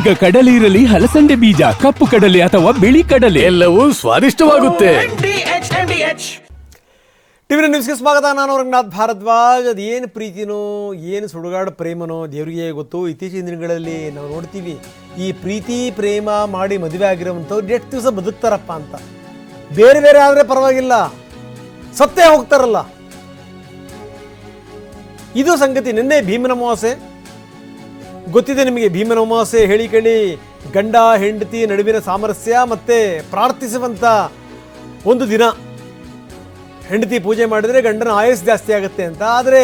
ಈಗ ಕಡಲೆ ಇರಲಿ, ಹಲಸಂದೆ ಬೀಜ, ಕಪ್ಪು ಕಡಲೆ ಅಥವಾ ಬಿಳಿ ಕಡಲೆ, ಎಲ್ಲವೂ ಸ್ವಾದಿಷ್ಟವಾಗುತ್ತೆ. ಟಿವಿ ನ್ಯೂಸ್ಗೆ ಸ್ವಾಗತ. ನಾನು ರಂಗನಾಥ್ ಭಾರದ್ವಾಜ್. ಅದು ಏನು ಪ್ರೀತಿನೋ ಏನು ಸುಡುಗಾಡು ಪ್ರೇಮನೋ ದೇವರಿಗೆ ಗೊತ್ತು. ಇತ್ತೀಚಿನ ದಿನಗಳಲ್ಲಿ ನಾವು ನೋಡ್ತೀವಿ ಈ ಪ್ರೀತಿ ಪ್ರೇಮ ಮಾಡಿ ಮದುವೆ ಆಗಿರೋವಂಥವ್ರು ಎಷ್ಟು ದಿವಸ ಬದುಕ್ತಾರಪ್ಪ ಅಂತ. ಬೇರೆ ಬೇರೆ ಆದರೆ ಪರವಾಗಿಲ್ಲ, ಸತ್ತೇ ಹೋಗ್ತಾರಲ್ಲ. ಇದು ಸಂಗತಿ. ನಿನ್ನೆ ಭೀಮನ ಅಮಾವಾಸ್ಯೆ ಗೊತ್ತಿದೆ ನಿಮಗೆ. ಭೀಮನ ಅಮಾವಾಸ್ಯೆ ಹೇಳಿ ಕೇಳಿ ಗಂಡ ಹೆಂಡತಿ ನಡುವಿನ ಸಾಮರಸ್ಯ ಮತ್ತು ಪ್ರಾರ್ಥಿಸುವಂಥ ಒಂದು ದಿನ. ಹೆಂಡತಿ ಪೂಜೆ ಮಾಡಿದರೆ ಗಂಡನ ಆಯಸ್ಸು ಜಾಸ್ತಿ ಆಗುತ್ತೆ ಅಂತ. ಆದರೆ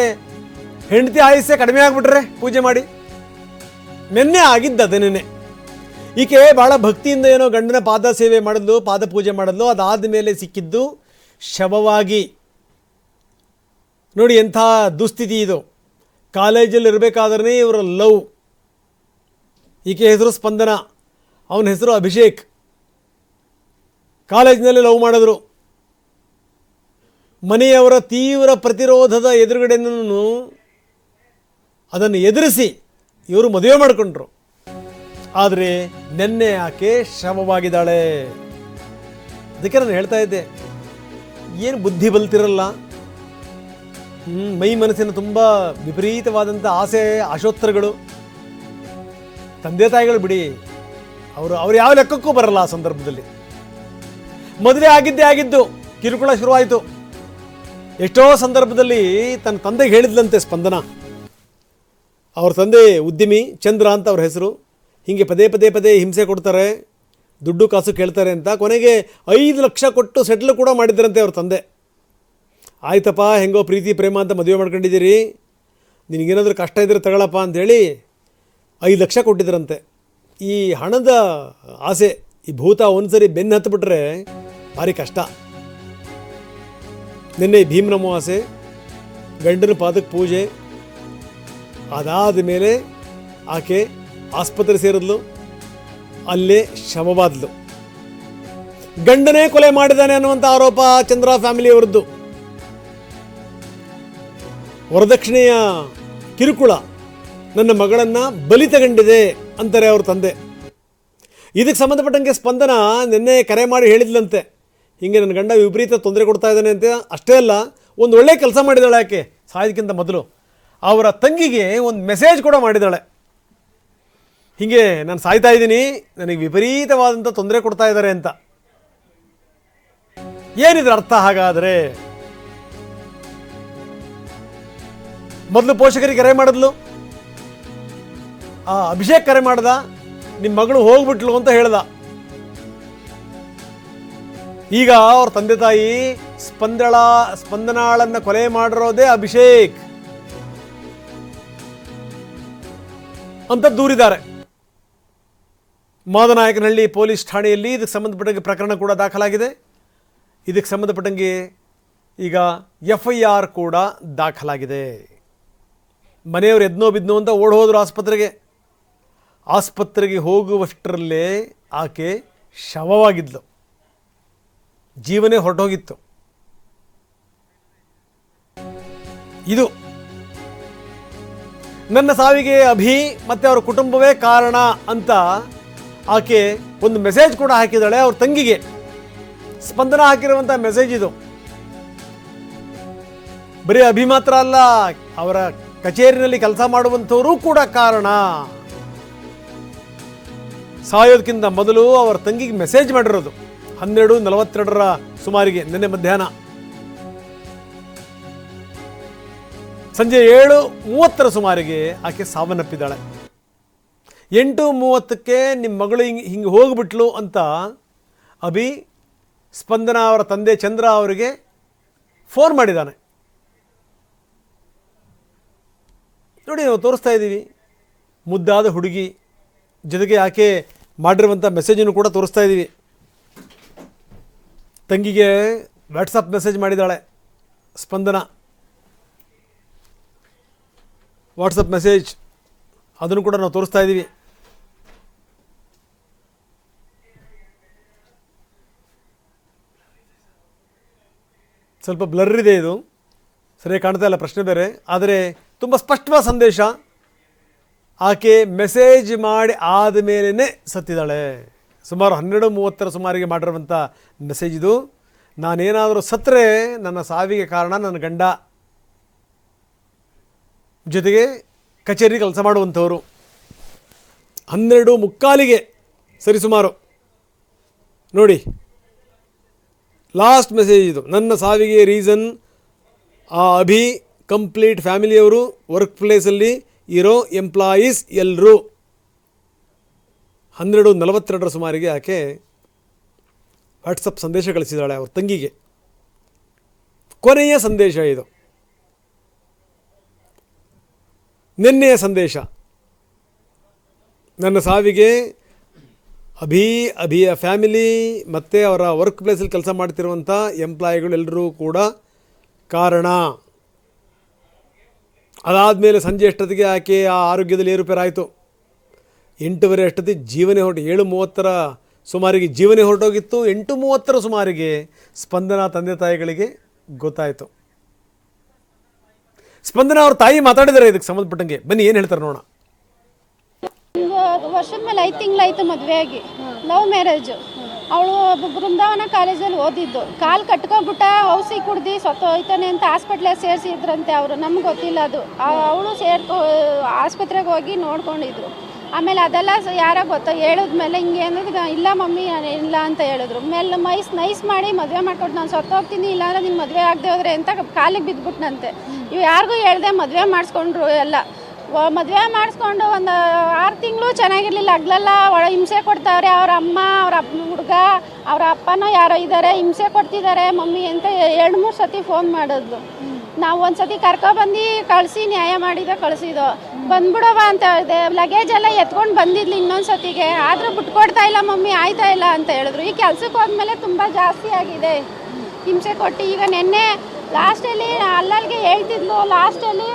ಹೆಂಡತಿ ಆಯಸ್ಸೇ ಕಡಿಮೆ ಆಗಿಬಿಟ್ರೆ ಪೂಜೆ ಮಾಡಿ. ನಿನ್ನೆ ಆಗಿದ್ದದೆ. ನಿನ್ನೆ ಈಕೆ ಭಾಳ ಭಕ್ತಿಯಿಂದ ಏನೋ ಗಂಡನ ಪಾದ ಸೇವೆ ಮಾಡಿದ್ಲು, ಪಾದ ಪೂಜೆ ಮಾಡಿದ್ಲು. ಅದಾದ ಮೇಲೆ ಸಿಕ್ಕಿದ್ದು ಶವವಾಗಿ. ನೋಡಿ ಎಂಥ ದುಸ್ಥಿತಿ ಇದು. ಕಾಲೇಜಲ್ಲಿ ಇರಬೇಕಾದ್ರೆ ಇವರ ಲವ್. ಈಕೆ ಹೆಸರು ಸ್ಪಂದನ, ಅವನ ಹೆಸರು ಅಭಿಷೇಕ್. ಕಾಲೇಜಿನಲ್ಲಿ ಲವ್ ಮಾಡಿದ್ರು. ಮನೆಯವರ ತೀವ್ರ ಪ್ರತಿರೋಧದ ಎದುರುಗಡೆನೂ ಅದನ್ನು ಎದುರಿಸಿ ಇವರು ಮದುವೆ ಮಾಡಿಕೊಂಡ್ರು. ಆದರೆ ನಿನ್ನೆ ಆಕೆ ಶವವಾಗಿದ್ದಾಳೆ. ಅದಕ್ಕೆ ನಾನು ಹೇಳ್ತಾ ಇದ್ದೆ, ಏನು ಬುದ್ಧಿ ಬಲ್ತಿರಲ್ಲ. ಮೈ ಮನಸ್ಸಿನ ತುಂಬ ವಿಪರೀತವಾದಂಥ ಆಸೆ ಆಶೋತ್ತರಗಳು. ತಂದೆ ತಾಯಿಗಳು ಬಿಡಿ, ಅವರು ಯಾವ ಲೆಕ್ಕಕ್ಕೂ ಬರಲ್ಲ. ಆ ಸಂದರ್ಭದಲ್ಲಿ ಮದುವೆ ಆಗಿದ್ದು ಕಿರುಕುಳ ಶುರುವಾಯಿತು. ಎಷ್ಟೋ ಸಂದರ್ಭದಲ್ಲಿ ತನ್ನ ತಂದೆಗೆ ಹೇಳಿದ್ಲಂತೆ ಸ್ಪಂದನ. ಅವ್ರ ತಂದೆ ಉದ್ಯಮಿ ಚಂದ್ರ ಅಂತ ಅವ್ರ ಹೆಸರು. ಹೀಗೆ ಪದೇ ಹಿಂಸೆ ಕೊಡ್ತಾರೆ, ದುಡ್ಡು ಕಾಸು ಕೇಳ್ತಾರೆ ಅಂತ. ಕೊನೆಗೆ 5 ಲಕ್ಷ ಕೊಟ್ಟು ಸೆಟ್ಲ್ ಕೂಡ ಮಾಡಿದ್ರಂತೆ ಅವ್ರ ತಂದೆ. ಆಯ್ತಪ್ಪ, ಹೆಂಗೋ ಪ್ರೀತಿ ಪ್ರೇಮ ಅಂತ ಮದುವೆ ಮಾಡ್ಕೊಂಡಿದ್ದೀರಿ, ನಿನಗೇನಾದರೂ ಕಷ್ಟ ಇದ್ದರೆ ತಗೊಳಪ್ಪ ಅಂಥೇಳಿ 5 ಲಕ್ಷ ಕೊಟ್ಟಿದ್ರಂತೆ. ಈ ಹಣದ ಆಸೆ, ಈ ಭೂತ ಒಂದು ಸರಿ ಬೆನ್ನು ಹತ್ತಿಬಿಟ್ರೆ ಭಾರಿ ಕಷ್ಟ. ನಿನ್ನೆ ಭೀಮನ ಅಮಾವಾಸ್ಯೆ, ಗಂಡನ ಪಾದಕ್ಕೆ ಪೂಜೆ. ಅದಾದ ಮೇಲೆ ಆಕೆ ಆಸ್ಪತ್ರೆ ಸೇರಿದ್ಲು, ಅಲ್ಲೇ ಶವವಾದ್ಲು. ಗಂಡನೇ ಕೊಲೆ ಮಾಡಿದ್ದಾನೆ ಅನ್ನುವಂಥ ಆರೋಪ ಚಂದ್ರ ಫ್ಯಾಮಿಲಿಯವರದ್ದು. ವರದಕ್ಷಿಣೆಯ ಕಿರುಕುಳ, ನನ್ನ ಮಗಳನ್ನು ಬಲಿ ತಗೊಂಡಿದೆ ಅಂತಾರೆ ಅವ್ರ ತಂದೆ. ಇದಕ್ಕೆ ಸಂಬಂಧಪಟ್ಟಂಗೆ ಸ್ಪಂದನ ನಿನ್ನೆ ಕರೆ ಮಾಡಿ ಹೇಳಿದ್ಲಂತೆ, ಹೀಗೆ ನನ್ನ ಗಂಡ ವಿಪರೀತ ತೊಂದರೆ ಕೊಡ್ತಾ ಇದ್ದಾನೆ ಅಂತ. ಅಷ್ಟೇ ಅಲ್ಲ, ಒಂದು ಒಳ್ಳೆ ಕೆಲಸ ಮಾಡಿದಾಳೆ ಆಕೆ. ಸಾಯೋದಕ್ಕಿಂತ ಮೊದಲು ಅವರ ತಂಗಿಗೆ ಒಂದು ಮೆಸೇಜ್ ಕೂಡ ಮಾಡಿದಾಳೆ. ಹೀಗೆ ನಾನು ಸಾಯ್ತಾ ಇದ್ದೀನಿ, ನನಗೆ ವಿಪರೀತವಾದಂಥ ತೊಂದರೆ ಕೊಡ್ತಾ ಇದ್ದಾರೆ ಅಂತ. ಏನಿದ್ರ ಅರ್ಥ ಹಾಗಾದರೆ? ಮೊದಲು ಪೋಷಕರಿಗೆ ಕರೆ ಮಾಡಿದ್ಲು, ಅಭಿಷೇಕ್ ಕರೆ ಮಾಡ್ದ, ನಿಮ್ಮ ಮಗಳು ಹೋಗ್ಬಿಟ್ಲು ಅಂತ ಹೇಳ್ದ. ಈಗ ಅವ್ರ ತಂದೆ ತಾಯಿ ಸ್ಪಂದನಾಳನ್ನ ಕೊಲೆ ಮಾಡಿರೋದೇ ಅಭಿಷೇಕ್ ಅಂತ ದೂರಿದ್ದಾರೆ. ಮಾದನಾಯಕನಹಳ್ಳಿ ಪೊಲೀಸ್ ಠಾಣೆಯಲ್ಲಿ ಇದಕ್ಕೆ ಸಂಬಂಧಪಟ್ಟಂಗೆ ಪ್ರಕರಣ ಕೂಡ ದಾಖಲಾಗಿದೆ. ಇದಕ್ಕೆ ಸಂಬಂಧಪಟ್ಟಂಗೆ ಈಗ FIR ಕೂಡ ದಾಖಲಾಗಿದೆ. ಮನೆಯವರು ಎದ್ನೋ ಬಿದ್ನೋ ಅಂತ ಓಡ್ ಹೋದ್ರು ಆಸ್ಪತ್ರೆಗೆ ಹೋಗುವಷ್ಟರಲ್ಲೇ ಆಕೆ ಶವವಾಗಿದ್ಲು. ಜೀವನೇ ಹೊರಟೋಗಿತ್ತು. ಇದು ನನ್ನ ಸಾವಿಗೆ ಅಭಿ ಮತ್ತು ಅವರ ಕುಟುಂಬವೇ ಕಾರಣ ಅಂತ ಆಕೆ ಒಂದು ಮೆಸೇಜ್ ಕೂಡ ಹಾಕಿದ್ದಾಳೆ ಅವ್ರ ತಂಗಿಗೆ. ಸ್ಪಂದನ ಹಾಕಿರುವಂಥ ಮೆಸೇಜ್ ಇದು. ಬರೀ ಅಭಿ ಮಾತ್ರ ಅಲ್ಲ, ಅವರ ಕಚೇರಿನಲ್ಲಿ ಕೆಲಸ ಮಾಡುವಂಥವರು ಕೂಡ ಕಾರಣ. ಸಾಯೋದಕ್ಕಿಂತ ಮೊದಲು ಅವರ ತಂಗಿಗೆ ಮೆಸೇಜ್ ಮಾಡಿರೋದು 12:42 ಸುಮಾರಿಗೆ, ನಿನ್ನೆ ಮಧ್ಯಾಹ್ನ. ಸಂಜೆ 7:30 ಸುಮಾರಿಗೆ ಆಕೆ ಸಾವನ್ನಪ್ಪಿದ್ದಾಳೆ. 8:30ಕ್ಕೆ ನಿಮ್ಮ ಮಗಳು ಹಿಂಗೆ ಹೋಗ್ಬಿಟ್ಲು ಅಂತ ಅಭಿ ಸ್ಪಂದನ ಅವರ ತಂದೆ ಚಂದ್ರ ಅವರಿಗೆ ಫೋನ್ ಮಾಡಿದ್ದಾನೆ. ನೋಡಿ, ನಾವು ತೋರಿಸ್ತಾ ಇದ್ದೀವಿ. ಮುದ್ದಾದ ಹುಡುಗಿ, ಜೊತೆಗೆ ಆಕೆ ಮಾಡಿರುವಂಥ ಮೆಸೇಜನ್ನು ಕೂಡ ತೋರಿಸ್ತಾ ಇದ್ದೀವಿ. ತಂಗಿಗೆ ವಾಟ್ಸಪ್ ಮೆಸೇಜ್ ಮಾಡಿದ್ದಾಳೆ ಸ್ಪಂದನ. ವಾಟ್ಸಪ್ ಮೆಸೇಜ್ ಅದನ್ನು ಕೂಡ ನಾವು ತೋರಿಸ್ತಾ ಇದ್ದೀವಿ. ಸ್ವಲ್ಪ ಬ್ಲರ್ ಇದೆ, ಇದು ಸರಿಯಾಗಿ ಕಾಣ್ತಾ ಇಲ್ಲ, ಪ್ರಶ್ನೆ ಬೇರೆ. ಆದರೆ ತುಂಬ ಸ್ಪಷ್ಟವಾದ ಸಂದೇಶ. ಆಕೆ ಮೆಸೇಜ್ ಮಾಡಿ ಆದಮೇಲೆ ಸತ್ತಿದ್ದಾಳೆ. ಸುಮಾರು 12:30 ಸುಮಾರಿಗೆ ಮಾಡಿರುವಂಥ ಮೆಸೇಜ್ ಇದು. ನಾನೇನಾದರೂ ಸತ್ತರೆ ನನ್ನ ಸಾವಿಗೆ ಕಾರಣ ನನ್ನ ಗಂಡ, ಜೊತೆಗೆ ಕಚೇರಿ ಕೆಲಸ ಮಾಡುವಂಥವರು. 12:45 ಸರಿಸುಮಾರು ನೋಡಿ ಲಾಸ್ಟ್ ಮೆಸೇಜ್ ಇದು. ನನ್ನ ಸಾವಿಗೆ ರೀಸನ್ ಆ ಅಭಿ ಕಂಪ್ಲೀಟ್ ಫ್ಯಾಮಿಲಿಯವರು, ವರ್ಕ್ ಪ್ಲೇಸಲ್ಲಿ ಇರೋ ಎಂಪ್ಲಾಯೀಸ್ ಎಲ್ಲರೂ. 12:42 ಸುಮಾರಿಗೆ ಆಕೆ ವಾಟ್ಸಪ್ ಸಂದೇಶ ಕಳಿಸಿದ್ದಾಳೆ ಅವ್ರ ತಂಗಿಗೆ. ಕೊನೆಯ ಸಂದೇಶ ಇದು, ನಿನ್ನೆಯ ಸಂದೇಶ. ನನ್ನ ಸಾವಿಗೆ ಅಭಿಯ ಫ್ಯಾಮಿಲಿ ಮತ್ತು ಅವರ ವರ್ಕ್ ಪ್ಲೇಸಲ್ಲಿ ಕೆಲಸ ಮಾಡ್ತಿರುವಂಥ ಎಂಪ್ಲಾಯಿಗಳೆಲ್ಲರೂ ಕೂಡ ಕಾರಣ. ಅದಾದಮೇಲೆ ಸಂಜೆ ಅಷ್ಟೊತ್ತಿಗೆ ಆಕೆ ಆ ಆರೋಗ್ಯದಲ್ಲಿ ಏರುಪೇರಾಯಿತು. 8:30 ಅಷ್ಟೊತ್ತಿಗೆ ಜೀವನೇ 7:30 ಸುಮಾರಿಗೆ ಜೀವನೇ ಹೊರಟೋಗಿತ್ತು. 8:30 ಸುಮಾರಿಗೆ ಸ್ಪಂದನ ತಂದೆ ತಾಯಿಗಳಿಗೆ ಗೊತ್ತಾಯಿತು. ಸ್ಪಂದನ ಅವ್ರ ತಾಯಿ ಮಾತಾಡಿದ್ದಾರೆ ಇದಕ್ಕೆ ಸಂಬಂಧಪಟ್ಟಂಗೆ. ಬನ್ನಿ ಏನು ಹೇಳ್ತಾರೆ ನೋಡೋಣ. ವರ್ಷದ ಮೇಲೆ 5 ತಿಂಗಳಾಯ್ತು ಮದುವೆ ಆಗಿ. Love marriage. ಅವಳು ಬೃಂದಾವನ ಕಾಲೇಜಲ್ಲಿ ಓದಿದ್ದು. ಕಾಲು ಕಟ್ಕೊಂಡ್ಬಿಟ್ಟ, ಔಷಧಿ ಕುಡ್ದು ಸತ್ತೋಯ್ತಾನೆ ಅಂತ ಹಾಸ್ಪಿಟ್ಲಿಗೆ ಸೇರಿಸಿದ್ರಂತೆ ಅವರು. ನಮ್ಗೆ ಗೊತ್ತಿಲ್ಲ ಅದು. ಅವಳು ಆಸ್ಪತ್ರೆಗೆ ಹೋಗಿ ನೋಡ್ಕೊಂಡಿದ್ರು. ಆಮೇಲೆ ಅದೆಲ್ಲ ಯಾರೋ ಹೇಳಿದ್ಮೇಲೆ ಹಿಂಗೆ ಅನ್ನೋದು ಇಲ್ಲ ಮಮ್ಮಿ ಇಲ್ಲ ಅಂತ ಹೇಳಿದ್ರು. ಮೇಲೆ ನೈಸ್ ಮಾಡಿ ಮದುವೆ ಮಾಡ್ಕೊಟ್ಟು ನಾನು ಸತ್ತೋಗ್ತೀನಿ, ಇಲ್ಲಾಂದ್ರೆ ನಿನ್ನ ಮದುವೆ ಆಗದೆ ಹೋದ್ರೆ ಅಂತ ಕಾಲಿಗೆ ಬಿದ್ದುಬಿಟ್ನಂತೆ. ಇವು ಯಾರಿಗೂ ಹೇಳ್ದೆ ಮದುವೆ ಮಾಡಿಸ್ಕೊಂಡ್ರು ಎಲ್ಲ. ಮದುವೆ ಮಾಡಿಸ್ಕೊಂಡು ಒಂದು 6 ತಿಂಗಳು ಚೆನ್ನಾಗಿರ್ಲಿಲ್ಲ. ಹಗ್ಲೆಲ್ಲ ಹಿಂಸೆ ಕೊಡ್ತಾವ್ರೆ. ಅವ್ರ ಅಮ್ಮ, ಅವ್ರ ಹುಡುಗ, ಅವ್ರ ಅಪ್ಪನೋ ಯಾರೋ ಇದ್ದಾರೆ, ಹಿಂಸೆ ಕೊಡ್ತಿದ್ದಾರೆ ಮಮ್ಮಿ ಅಂತ 2-3 ಸತಿ ಫೋನ್ ಮಾಡಿದ್ಲು. ನಾವು ಒಂದು ಸತಿ ಕರ್ಕೊಬಂದು ಕಳಿಸಿ ನ್ಯಾಯ ಮಾಡಿದ ಕಳಿಸಿದೋ. ಬಂದ್ಬಿಡವ ಅಂತ ಹೇಳಿದೆ. ಲಗೇಜ್ ಎಲ್ಲ ಎತ್ಕೊಂಡು ಬಂದಿದ್ಲು ಇನ್ನೊಂದು ಸತಿಗೆ. ಆದರೂ ಬಿಟ್ಕೊಡ್ತಾ ಇಲ್ಲ ಮಮ್ಮಿ, ಆಯ್ತಾ ಇಲ್ಲ ಅಂತ ಹೇಳಿದ್ರು. ಈ ಕೆಲ್ಸಕ್ಕೆ ಹೋದ್ಮೇಲೆ ತುಂಬ ಜಾಸ್ತಿ ಆಗಿದೆ ಹಿಂಸೆ ಕೊಟ್ಟು. ಈಗ ನೆನ್ನೆ ಲಾಸ್ಟಲ್ಲಿ ಅಲ್ಲಲ್ಲಿಗೆ ಹೇಳ್ತಿದ್ಲು. ಲಾಸ್ಟಲ್ಲಿ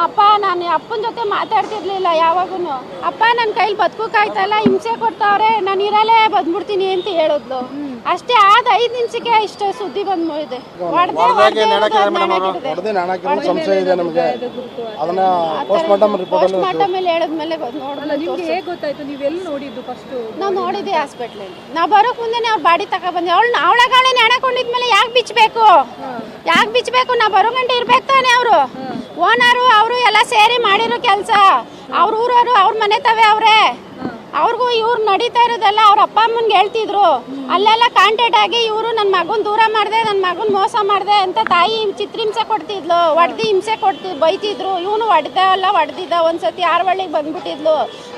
ಅಪ್ಪ ನಾನು ಅಪ್ಪನ ಜೊತೆ ಮಾತಾಡ್ತಿರ್ಲಿಲ್ಲ ಯಾವಾಗೂ. ಅಪ್ಪ ನನ್ನ ಕೈಲಿ ಬದುಕೋಕ್ಕಾಯ್ತಲ್ಲ, ಹಿಂಸೆ ಕೊಡ್ತಾವ್ರೆ, ನಾನು ಇರಲ್ಲೇ ಬಂದ್ಬಿಡ್ತೀನಿ ಅಂತ ಹೇಳಿದ್ಲು. ಅಷ್ಟೇ ಆದ 5 ನಿಮಿಷಕ್ಕೆ ಇಷ್ಟ ಸುದ್ದಿ ಬಂದ್ಬಿಟ್ಟಿದೆ. ಪೋಸ್ಟ್ಮಾರ್ಟಮ್ ಮೇಲೆ ಹೇಳಿದ್ಮೇಲೆ ನಾವು ನೋಡಿದ್ದೆ ಹಾಸ್ಪಿಟ್ಲಲ್ಲಿ. ನಾವು ಬರೋಕ್ ಮುಂದೆನೆ ಅವ್ರ ಬಾಡಿ ತಗೊಬಂದಿ. ಅವಳೇ ನೆಣಕೊಂಡಿದ್ಮೇಲೆ ಯಾಕೆ ಬಿಚ್ಚಬೇಕು? ನಾವು ಬರೋ ಗಂಟೆ ಇರ್ಬೇಕು ತಾನೆ. ಅವರು ಓನರು ಅವರು ಎಲ್ಲ ಸೇರಿ ಮಾಡಿರೋ ಕೆಲಸ. ಅವ್ರ ಊರವರು ಅವ್ರ ಮನೆ ತವೆ ಅವ್ರೆ. ಅವ್ರಿಗೂ ಇವ್ರು ನಡೀತಾ ಇರೋದೆಲ್ಲ ಅವ್ರ ಅಪ್ಪ ಅಮ್ಮನ್ಗೆ ಹೇಳ್ತಿದ್ರು. ಅಲ್ಲೆಲ್ಲ ಕಾಂಟ್ಯಾಕ್ಟ್ ಆಗಿ ಇವರು ನನ್ನ ಮಗನ ದೂರ ಮಾಡಿದೆ, ನನ್ನ ಮಗನ ಮೋಸ ಮಾಡಿದೆ ಅಂತ ತಾಯಿ ಚಿತ್ರಹಿಂಸೆ ಕೊಡ್ತಿದ್ಲು. ಹಿಂಸೆ ಬೈತಿದ್ರು. ಇವನು ಹೊಡೆದಿದ್ದ. ಒಂದ್ಸತಿ ಆರವಳ್ಳಿಗೆ ಬಂದ್ಬಿಟ್ಟಿದ್ಲು.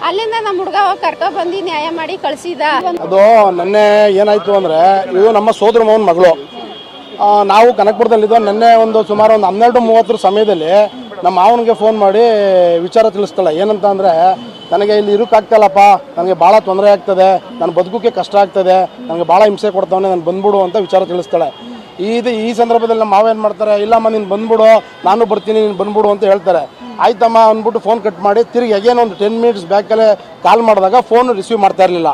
ಅಲ್ಲಿಂದ ನಮ್ಮ ಹುಡುಗ ಹೋಗಿ ಕರ್ಕೊಬಂದು ನ್ಯಾಯ ಮಾಡಿ ಕಳ್ಸಿದ. ಅದು ನೆನ್ನೆ ಏನಾಯ್ತು ಅಂದ್ರೆ, ಇದು ನಮ್ಮ ಸೋದರ ಮಾವನ ಮಗಳು. ನಾವು ಕನಕಪುರದಲ್ಲಿದ್ದೋ. ನೆನ್ನೆ ಸುಮಾರು 12:30 ಸಮಯದಲ್ಲಿ ನಮ್ಮ ಮಾವನಿಗೆ ಫೋನ್ ಮಾಡಿ ವಿಚಾರ ತಿಳಿಸ್ತಾಳೆ. ಏನಂತ ಅಂದರೆ, ನನಗೆ ಇಲ್ಲಿ ಇರೋಕ್ಕಾಗ್ತಾಯಿಲ್ಲಪ್ಪ, ನನಗೆ ಭಾಳ ತೊಂದರೆ ಆಗ್ತದೆ, ನಾನು ಬದುಕೋಕ್ಕೆ ಕಷ್ಟ ಆಗ್ತದೆ, ನನಗೆ ಭಾಳ ಹಿಂಸೆ ಕೊಡ್ತಾವನೆ, ನಾನು ಬಂದ್ಬಿಡು ಅಂತ ವಿಚಾರ ತಿಳಿಸ್ತಾಳೆ. ಈ ಸಂದರ್ಭದಲ್ಲಿ ನಮ್ಮ ಮಾವ ಏನು ಮಾಡ್ತಾರೆ, ಇಲ್ಲಮ್ಮ ನೀನು ಬಂದ್ಬಿಡು, ನಾನು ಬರ್ತೀನಿ, ನೀನು ಬಂದ್ಬಿಡು ಅಂತ ಹೇಳ್ತಾರೆ. ಆಯ್ತಮ್ಮ ಅಂದ್ಬಿಟ್ಟು ಫೋನ್ ಕಟ್ ಮಾಡಿ ತಿರುಗಿ ಅಗೇನ್ ಒಂದು 10 ಮಿನಿಟ್ಸ್ ಬ್ಯಾಕಲ್ಲೇ ಕಾಲ್ ಮಾಡಿದಾಗ ಫೋನ್ ರಿಸೀವ್ ಮಾಡ್ತಾ ಇರಲಿಲ್ಲ.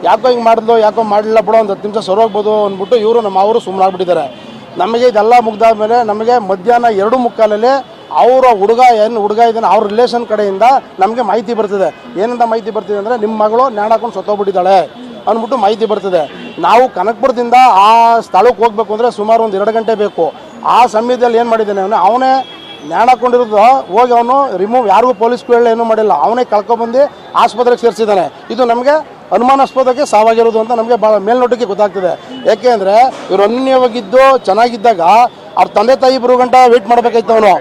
ಯಾಕೋ ಹಿಂಗೆ ಮಾಡಿದ್ಲು, ಯಾಕೋ ಮಾಡಲಿಲ್ಲ ಬಿಡೋ, ಒಂದು 10 ನಿಮಿಷ ಸರೋಗ್ಬೋದು ಅಂದ್ಬಿಟ್ಟು ಇವರು ನಮ್ಮ ಅವರು ಸುಮ್ಮನಾಗ್ಬಿಟ್ಟಿದ್ದಾರೆ. ನಮಗೆ ಇದೆಲ್ಲ ಮುಗ್ದಾದ್ಮೇಲೆ ನಮಗೆ ಮಧ್ಯಾಹ್ನ 2:45 ಅವರ ಹುಡುಗ ಇದ್ದಾನೆ ಅವ್ರ ರಿಲೇಷನ್ ಕಡೆಯಿಂದ ನಮಗೆ ಮಾಹಿತಿ ಬರ್ತದೆ. ಏನಂತ ಮಾಹಿತಿ ಬರ್ತಿದೆ ಅಂದರೆ, ನಿಮ್ಮ ಮಗಳು ನ್ಯಾಣ ಹಾಕೊಂಡು ಸತ್ತೋಗ್ಬಿಟ್ಟಿದ್ದಾಳೆ ಅಂದ್ಬಿಟ್ಟು ಮಾಹಿತಿ ಬರ್ತದೆ. ನಾವು ಕನಕಪುರದಿಂದ ಆ ಸ್ಥಳಕ್ಕೆ ಹೋಗ್ಬೇಕು ಅಂದರೆ ಸುಮಾರು ಒಂದು 2 ಗಂಟೆ ಬೇಕು. ಆ ಸಮಯದಲ್ಲಿ ಏನು ಮಾಡಿದ್ದಾನೆ ಅವನೇ ನ್ಯಾಣ ಹಾಕೊಂಡಿರೋದು ಹೋಗಿ ಅವನು ಯಾರಿಗೂ ಪೊಲೀಸ್ಗೂ ಏನೂ ಮಾಡಿಲ್ಲ, ಅವನೇ ಕಳ್ಕೊಬಂದು ಆಸ್ಪತ್ರೆಗೆ ಸೇರಿಸಿದ್ದಾನೆ. ಇದು ನಮಗೆ ಅನುಮಾನಾಸ್ಪದಕ್ಕೆ ಸಾವಾಗಿರೋದು ಅಂತ ನಮಗೆ ಭಾಳ ಮೇಲ್ನೋಟಕ್ಕೆ ಗೊತ್ತಾಗ್ತದೆ. ಯಾಕೆ ಅಂದರೆ ಇವರು ಅನ್ಯವಾಗಿದ್ದು ಚೆನ್ನಾಗಿದ್ದಾಗ ಅವ್ರ ತಂದೆ ತಾಯಿ ಬರೋ ಗಂಟೆ ವೇಟ್ ಮಾಡಬೇಕಾಯ್ತು, ಅವನು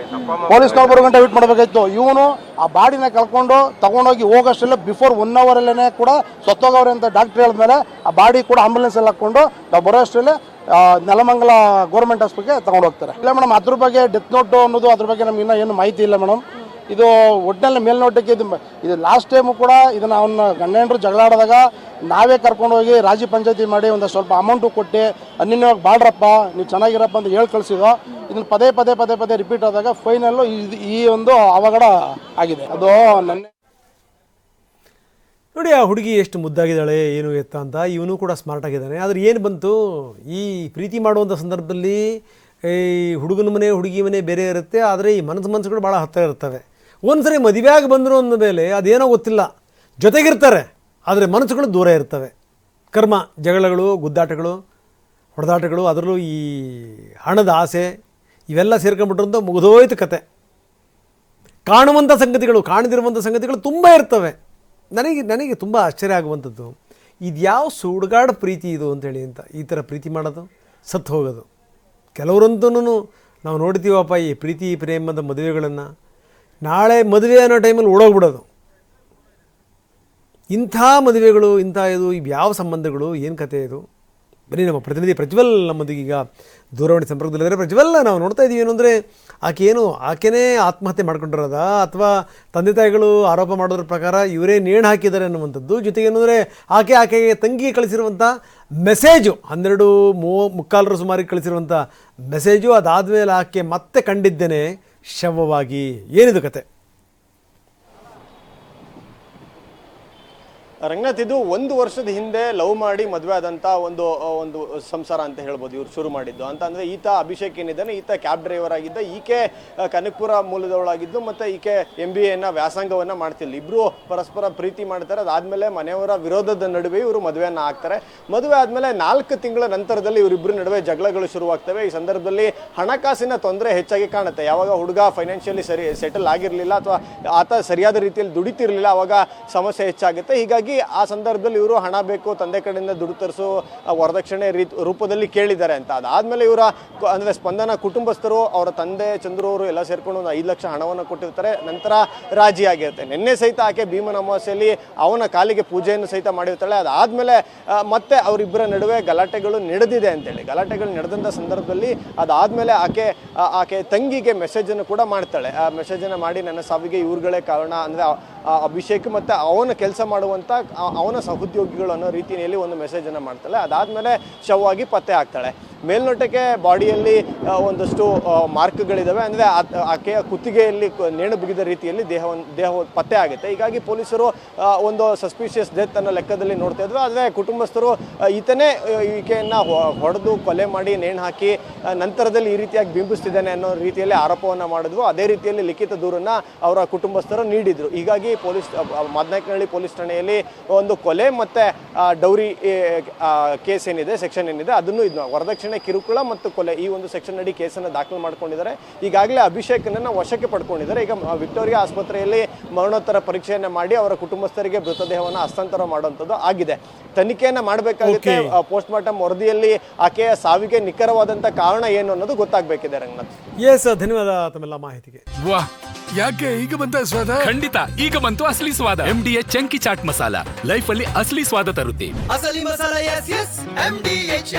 ಪೊಲೀಸ್ನವ್ರು ಬರೋ ಗಂಟೆ ವೇಟ್ ಮಾಡಬೇಕಾಯ್ತು. ಇವನು ಆ ಬಾಡಿನ ಕಳ್ಕೊಂಡು ತಗೊಂಡೋಗಿ ಹೋಗೋಷ್ಟೆಲ್ಲ ಬಿಫೋರ್ 1 ಅವರಲ್ಲೇ ಕೂಡ ಸತ್ತೋಗವ್ರೆ ಅಂತ ಡಾಕ್ಟ್ರ್ ಹೇಳಿದ್ಮೇಲೆ ಆ ಬಾಡಿ ಕೂಡ ಆಂಬುಲೆನ್ಸಲ್ಲಿ ಹಾಕ್ಕೊಂಡು ನಾವು ಬರೋ ಅಷ್ಟರಲ್ಲೇ ನೆಲಮಂಗಲ ಗೌರ್ಮೆಂಟ್ ಹಾಸ್ಪಿಟ್ಲ್ಗೆ ತಗೊಂಡು ಹೋಗ್ತಾರೆ. ಇಲ್ಲ ಮೇಡಮ್, ಅದ್ರ ಬಗ್ಗೆ ಡೆತ್ ನೋಟು ಅನ್ನೋದು ಅದ್ರ ಬಗ್ಗೆ ನಮ್ಗೆ ಇನ್ನೂ ಏನು ಮಾಹಿತಿ ಇಲ್ಲ ಮೇಡಮ್. ಇದು ಒಟ್ಟಿನಲ್ಲಿ ಮೇಲ್ನೋಟಕ್ಕೆ ಇದು ಲಾಸ್ಟ್ ಟೈಮು ಕೂಡ ಇದನ್ನು ಅವನ್ನ ಗಂಡ ಜಗಳ ಆಡಿದಾಗ ನಾವೇ ಕರ್ಕೊಂಡೋಗಿ ರಾಜಿ ಪಂಚಾಯತಿ ಮಾಡಿ ಒಂದು ಸ್ವಲ್ಪ ಅಮೌಂಟು ಕೊಟ್ಟು ಅನ್ಯವಾಗಿ ಬಾಳ್ರಪ್ಪ, ನೀವು ಚೆನ್ನಾಗಿರಪ್ಪ ಅಂತ ಹೇಳಿ ಕಳಿಸಿದೋ. ಇದನ್ನು ಪದೇ ರಿಪೀಟ್ ಆದಾಗ ಫೈನಲ್ಲು ಈ ಒಂದು ಅವಘಡ ಆಗಿದೆ. ಅದು ನೋಡಿ, ಆ ಹುಡುಗಿ ಎಷ್ಟು ಮುದ್ದಾಗಿದ್ದಾಳೆ, ಏನು ಎತ್ತ ಅಂತ. ಇವನು ಕೂಡ ಸ್ಮಾರ್ಟ್ ಆಗಿದ್ದಾನೆ. ಆದರೆ ಏನು ಬಂತು, ಈ ಪ್ರೀತಿ ಮಾಡುವಂಥ ಸಂದರ್ಭದಲ್ಲಿ ಈ ಹುಡುಗನ ಮನೆ ಹುಡುಗಿ ಮನೆ ಬೇರೆ ಇರುತ್ತೆ. ಆದರೆ ಈ ಮನಸ್ಸುಗಳು ಭಾಳ ಹತ್ತಿರ ಇರ್ತವೆ. ಒಂದ್ಸರಿ ಮದುವೆಯಾಗಿ ಬಂದರು ಅಂದ ಮೇಲೆ ಅದೇನೋ ಗೊತ್ತಿಲ್ಲ, ಜೊತೆಗಿರ್ತಾರೆ, ಆದರೆ ಮನಸ್ಸುಗಳು ದೂರ ಇರ್ತವೆ. ಕರ್ಮ, ಜಗಳಗಳು, ಗುದ್ದಾಟಗಳು, ಹೊಡೆದಾಟಗಳು, ಅದರಲ್ಲೂ ಈ ಹಣದ ಆಸೆ ಇವೆಲ್ಲ ಸೇರ್ಕೊಂಡ್ಬಿಟ್ರಂತ ಮುಗಿದೋಯ್ತು ಕತೆ. ಕಾಣುವಂಥ ಸಂಗತಿಗಳು, ಕಾಣದಿರುವಂಥ ಸಂಗತಿಗಳು ತುಂಬ ಇರ್ತವೆ. ನನಗೆ ತುಂಬ ಆಶ್ಚರ್ಯ ಆಗುವಂಥದ್ದು, ಇದ್ಯಾವ ಸುಡುಗಾಡು ಪ್ರೀತಿ ಇದು ಅಂತೇಳಿ ಅಂತ. ಈ ಥರ ಪ್ರೀತಿ ಮಾಡೋದು, ಸತ್ತು ಹೋಗೋದು. ಕೆಲವರಂತೂ ನಾವು ನೋಡ್ತೀವಪ್ಪ ಈ ಪ್ರೀತಿ ಪ್ರೇಮದ ಮದುವೆಗಳನ್ನು, ನಾಳೆ ಮದುವೆ ಅನ್ನೋ ಟೈಮಲ್ಲಿ ಓಡೋಗ್ಬಿಡೋದು. ಇಂಥ ಮದುವೆಗಳು, ಇದು ಯಾವ ಸಂಬಂಧಗಳು, ಏನು ಕತೆ ಇದು? ಬನ್ನಿ ನಮ್ಮ ಪ್ರತಿನಿಧಿ ಪ್ರಜ್ವಲ್ ನಮ್ಮೊಂದಿಗೆ ಈಗ ದೂರವಾಣಿ ಸಂಪರ್ಕದಲ್ಲಿದ್ದಾರೆ. ಪ್ರಜ್ವಲ್, ನಾವು ನೋಡ್ತಾ ಇದ್ದೀವಿ ಏನಂದರೆ ಆಕೆನೇ ಆತ್ಮಹತ್ಯೆ ಮಾಡ್ಕೊಂಡಿರೋದ, ಅಥವಾ ತಂದೆ ತಾಯಿಗಳು ಆರೋಪ ಮಾಡೋದ್ರ ಪ್ರಕಾರ ಇವರೇ ನೇಣು ಹಾಕಿದ್ದಾರೆ ಅನ್ನುವಂಥದ್ದು. ಜೊತೆಗೆ ಏನಂದರೆ ಆಕೆಗೆ ತಂಗಿಗೆ ಕಳಿಸಿರುವಂಥ ಮೆಸೇಜು 12:45 ಸುಮಾರಿಗೆ ಕಳಿಸಿರುವಂಥ ಮೆಸೇಜು, ಅದಾದಮೇಲೆ ಆಕೆ ಮತ್ತೆ ಕಂಡಿದ್ದೇನೆ ಶವವಾಗಿ. ಏನಿದು ಕತೆ? ರಂಗನಾಥ್, ಇದು 1 ವರ್ಷದ ಹಿಂದೆ ಲವ್ ಮಾಡಿ ಮದುವೆ ಆದಂಥ ಒಂದು ಸಂಸಾರ ಅಂತ ಹೇಳ್ಬೋದು ಇವ್ರು ಶುರು ಮಾಡಿದ್ದು. ಅಂತಂದರೆ ಈತ ಅಭಿಷೇಕ್ ಏನಿದ್ದಾನೆ, ಈತ ಕ್ಯಾಬ್ ಡ್ರೈವರ್ ಆಗಿದ್ದ, ಈಕೆ ಕನಕಪುರ ಮೂಲದವಳಾಗಿದ್ದು, ಮತ್ತು ಈಕೆ MBA ವ್ಯಾಸಂಗವನ್ನು ಮಾಡ್ತಿಲ್ಲ. ಇಬ್ಬರು ಪರಸ್ಪರ ಪ್ರೀತಿ ಮಾಡ್ತಾರೆ. ಅದಾದಮೇಲೆ ಮನೆಯವರ ವಿರೋಧದ ನಡುವೆ ಇವರು ಮದುವೆಯನ್ನು ಆಗ್ತಾರೆ. ಮದುವೆ ಆದಮೇಲೆ 4 ತಿಂಗಳ ನಂತರದಲ್ಲಿ ಇವರಿಬ್ಬರ ನಡುವೆ ಜಗಳಗಳು ಶುರುವಾಗ್ತವೆ. ಈ ಸಂದರ್ಭದಲ್ಲಿ ಹಣಕಾಸಿನ ತೊಂದರೆ ಹೆಚ್ಚಾಗಿ ಕಾಣುತ್ತೆ. ಯಾವಾಗ ಹುಡುಗ ಫೈನಾನ್ಷಿಯಲಿ ಸೆಟಲ್ ಆಗಿರಲಿಲ್ಲ ಅಥವಾ ಆತ ಸರಿಯಾದ ರೀತಿಯಲ್ಲಿ ದುಡಿತಿರಲಿಲ್ಲ, ಆವಾಗ ಸಮಸ್ಯೆ ಹೆಚ್ಚಾಗುತ್ತೆ. ಹೀಗಾಗಿ ಆ ಸಂದರ್ಭದಲ್ಲಿ ಇವರು ಹಣ ಬೇಕು, ತಂದೆ ಕಡೆಯಿಂದ ದುಡ್ಡು ತರಿಸು, ವರದಕ್ಷಿಣೆ ರೂಪದಲ್ಲಿ ಕೇಳಿದ್ದಾರೆ ಅಂತ. ಅದಾದಮೇಲೆ ಇವರ ಅಂದರೆ ಸ್ಪಂದನ ಕುಟುಂಬಸ್ಥರು, ಅವರ ತಂದೆ ಚಂದ್ರು ಅವರು ಎಲ್ಲ ಸೇರ್ಕೊಂಡು ಒಂದು 5 ಲಕ್ಷ ಹಣವನ್ನು ಕೊಟ್ಟಿರ್ತಾರೆ. ನಂತರ ರಾಜಿ ಆಗಿರುತ್ತೆ. ನಿನ್ನೆ ಸಹಿತ ಆಕೆ ಭೀಮನ ಅಮಾವಾಸ್ಯೆಯಲ್ಲಿ ಅವನ ಕಾಲಿಗೆ ಪೂಜೆಯನ್ನು ಸಹಿತ ಮಾಡಿರ್ತಾಳೆ. ಅದಾದಮೇಲೆ ಮತ್ತೆ ಅವರಿಬ್ಬರ ನಡುವೆ ಗಲಾಟೆಗಳು ನಡೆದಿದೆ ಅಂತೇಳಿ. ಗಲಾಟೆಗಳು ನಡೆದಂಥ ಸಂದರ್ಭದಲ್ಲಿ ಅದಾದಮೇಲೆ ಆಕೆ ತಂಗಿಗೆ ಮೆಸೇಜನ್ನು ಕೂಡ ಮಾಡ್ತಾಳೆ. ಆ ಮೆಸೇಜನ್ನು ಮಾಡಿ, ನನ್ನ ಸಾವಿಗೆ ಇವ್ರುಗಳೇ ಕಾರಣ, ಅಂದರೆ ಅಭಿಷೇಕ್ ಮತ್ತು ಅವನ ಕೆಲಸ ಮಾಡುವಂಥ ಅವನ ಸಹೋದ್ಯೋಗಿಗಳು ಅನ್ನೋ ರೀತಿಯಲ್ಲಿ ಒಂದು ಮೆಸೇಜನ್ನು ಮಾಡ್ತಾಳೆ. ಅದಾದಮೇಲೆ ಶವವಾಗಿ ಪತ್ತೆ ಆಗ್ತಾಳೆ. ಮೇಲ್ನೋಟಕ್ಕೆ ಬಾಡಿಯಲ್ಲಿ ಒಂದಷ್ಟು ಮಾರ್ಕ್ಗಳಿದ್ದಾವೆ, ಅಂದರೆ ಆಕೆಯ ಕುತ್ತಿಗೆಯಲ್ಲಿ ನೇಣು ಬಿಗಿದ ರೀತಿಯಲ್ಲಿ ದೇಹ ಪತ್ತೆ ಆಗುತ್ತೆ. ಹೀಗಾಗಿ ಪೊಲೀಸರು ಒಂದು ಸಸ್ಪಿಷಿಯಸ್ ಡೆತ್ ಅನ್ನೋ ಲೆಕ್ಕದಲ್ಲಿ ನೋಡ್ತಾ ಇದ್ರು. ಆದರೆ ಕುಟುಂಬಸ್ಥರು ಈತನೇ ಈಕೆಯನ್ನು ಹೊಡೆದು ಕೊಲೆ ಮಾಡಿ ನೇಣು ಹಾಕಿ ನಂತರದಲ್ಲಿ ಈ ರೀತಿಯಾಗಿ ಬಿಂಬಿಸ್ತಿದ್ದಾನೆ ಅನ್ನೋ ರೀತಿಯಲ್ಲಿ ಆರೋಪವನ್ನು ಮಾಡಿದ್ವು. ಅದೇ ರೀತಿಯಲ್ಲಿ ಲಿಖಿತ ದೂರನ್ನು ಅವರ ಕುಟುಂಬಸ್ಥರು ನೀಡಿದರು. ಹೀಗಾಗಿ ಮದನಾಯಕನಹಳ್ಳಿ ಪೊಲೀಸ್ ಠಾಣೆಯಲ್ಲಿ ಒಂದು ಕೊಲೆ ಮತ್ತು ಡೌರಿ ಕೇಸ್ ಏನಿದೆ, ಸೆಕ್ಷನ್ ಏನಿದೆ, ಅದನ್ನು ವರದಕ್ಷಿಣೆ, ಕಿರುಕುಳ ಮತ್ತು ಕೊಲೆ, ಈ ಒಂದು ಸೆಕ್ಷನ್ ಅಡಿ ಕೇಸನ್ನು ದಾಖಲು ಮಾಡ್ಕೊಂಡಿದ್ದಾರೆ. ಈಗಾಗಲೇ ಅಭಿಷೇಕನನ್ನು ವಶಕ್ಕೆ ಪಡ್ಕೊಂಡಿದ್ದಾರೆ. ಈಗ ವಿಕ್ಟೋರಿಯಾ ಆಸ್ಪತ್ರೆಯಲ್ಲಿ ಮರಣೋತ್ತರ ಪರೀಕ್ಷೆಯನ್ನು ಮಾಡಿ ಅವರ ಕುಟುಂಬಸ್ಥರಿಗೆ ಮೃತದೇಹವನ್ನು ಹಸ್ತಾಂತರ ಮಾಡುವಂಥದ್ದು ಆಗಿದೆ. ತನಿಖೆಯನ್ನು ಮಾಡಬೇಕಾಗುತ್ತೆ. ಪೋಸ್ಟ್ ಮಾರ್ಟಮ್ ವರದಿಯಲ್ಲಿ ಆಕೆಯ ಸಾವಿಗೆ ನಿಖರವಾದಂಥ ಕಾರಣ ಏನು ಅನ್ನೋದು ಗೊತ್ತಾಗಬೇಕಿದೆ. ರಂಗನಾಥ್, ಎಸ್, ಧನ್ಯವಾದ ತಮ್ಮೆಲ್ಲ ಮಾಹಿತಿಗೆ. ವಾಹ್, ಯಾಕೆ ಈಗ ಬಂತ ಸ್ವಾದ? ಖಂಡಿತ ಈಗ ಬಂತು ಅಸಲಿ ಸ್ವಾದ. MDH chunky chaat masala life ಅಲ್ಲಿ ಅಸಲಿ ಸ್ವಾದ ತರುತ್ತೆ. ಅಸಲಿ ಮಸಾಲ, ಎಸ್ ಎಸ್, MDH